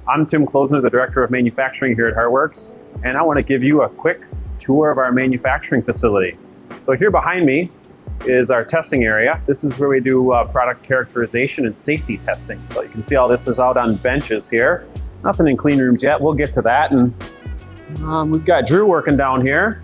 I'm Tim Klossner, the Director of Manufacturing here at Heartworks, and I want to give you a quick tour of our manufacturing facility. So here behind me is our testing area. This is where we do product characterization and safety testing. So you can see all this is out on benches here. Nothing in clean rooms yet. We'll get to that. And we've got Drew working down here.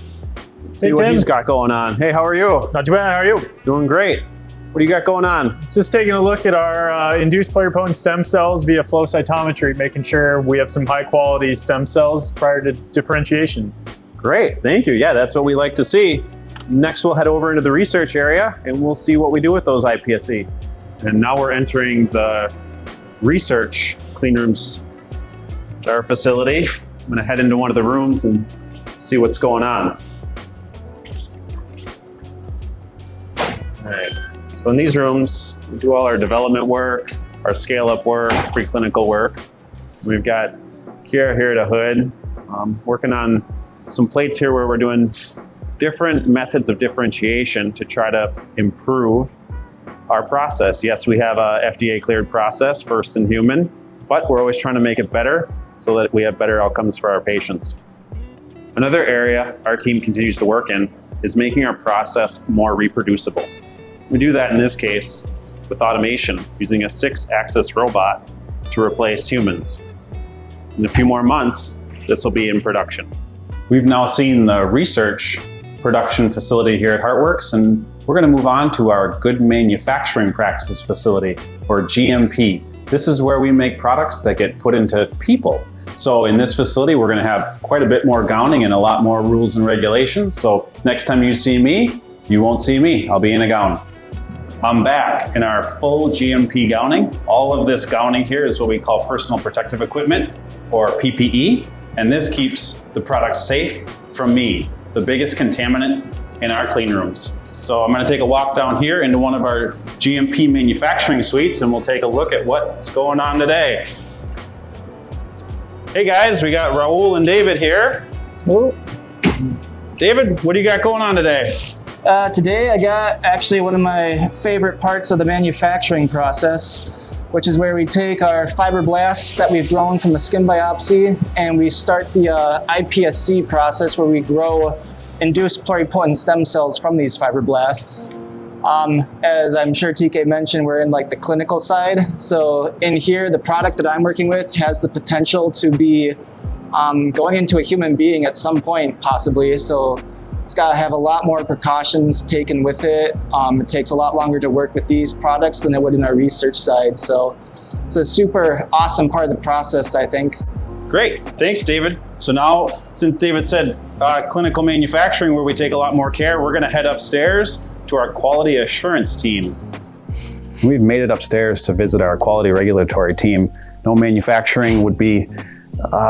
Let's see what he's got going on. Hey, how are you? Not too bad, how are you? Doing great. What do you got going on? Just taking a look at our induced pluripotent stem cells via flow cytometry, making sure we have some high quality stem cells prior to differentiation. Great, thank you. Yeah, that's what we like to see. Next, we'll head over into the research area and we'll see what we do with those iPSC. And now we're entering the research clean rooms, our facility. I'm gonna head into one of the rooms and see what's going on. All right. So in these rooms, we do all our development work, our scale-up work, preclinical work. We've got Kiera here at a hood, working on some plates here where we're doing different methods of differentiation to try to improve our process. Yes, we have a FDA-cleared process, first in human, but we're always trying to make it better so that we have better outcomes for our patients. Another area our team continues to work in is making our process more reproducible. We do that in this case with automation, using a 6-axis robot to replace humans. In a few more months, this will be in production. We've now seen the research production facility here at Heartworks, and we're going to move on to our Good Manufacturing Practices facility, or GMP. This is where we make products that get put into people. So in this facility, we're going to have quite a bit more gowning and a lot more rules and regulations. So next time you see me, you won't see me. I'll be in a gown. I'm back in our full GMP gowning. All of this gowning here is what we call personal protective equipment, or PPE, and this keeps the product safe from me, the biggest contaminant in our clean rooms. So I'm gonna take a walk down here into one of our GMP manufacturing suites and we'll take a look at what's going on today. Hey guys, we got Raul and David here. Hello. David, what do you got going on today? Today I got actually one of my favorite parts of the manufacturing process, which is where we take our fibroblasts that we've grown from a skin biopsy and we start the iPSC process where we grow induced pluripotent stem cells from these fibroblasts. As I'm sure TK mentioned, we're in like the clinical side. So in here, the product that I'm working with has the potential to be going into a human being at some point, possibly. So it's got to have a lot more precautions taken with it. It takes a lot longer to work with these products than it would in our research side. So it's a super awesome part of the process, I think. Great, thanks David. So now, since David said clinical manufacturing where we take a lot more care, we're gonna head upstairs to our quality assurance team. We've made it upstairs to visit our quality regulatory team. No manufacturing would be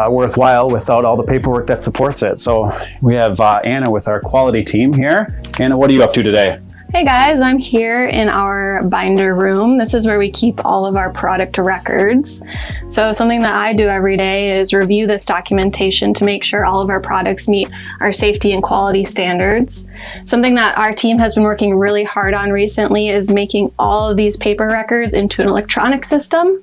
worthwhile without all the paperwork that supports it. So we have Anna with our quality team here. Anna, what are you up to today? Hey guys, I'm here in our binder room. This is where we keep all of our product records. So something that I do every day is review this documentation to make sure all of our products meet our safety and quality standards. Something that our team has been working really hard on recently is making all of these paper records into an electronic system.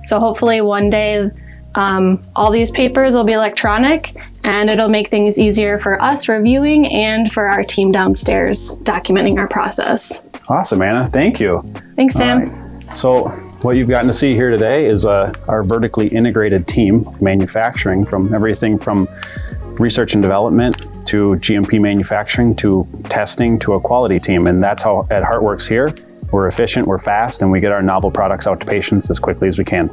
So hopefully one day all these papers will be electronic and it'll make things easier for us reviewing and for our team downstairs documenting our process. Awesome, Anna, thank you. Thanks, Sam. Right. So what you've gotten to see here today is our vertically integrated team of manufacturing, from everything from research and development to GMP manufacturing to testing to a quality team. And that's how at Heartworks here, we're efficient, we're fast, and we get our novel products out to patients as quickly as we can.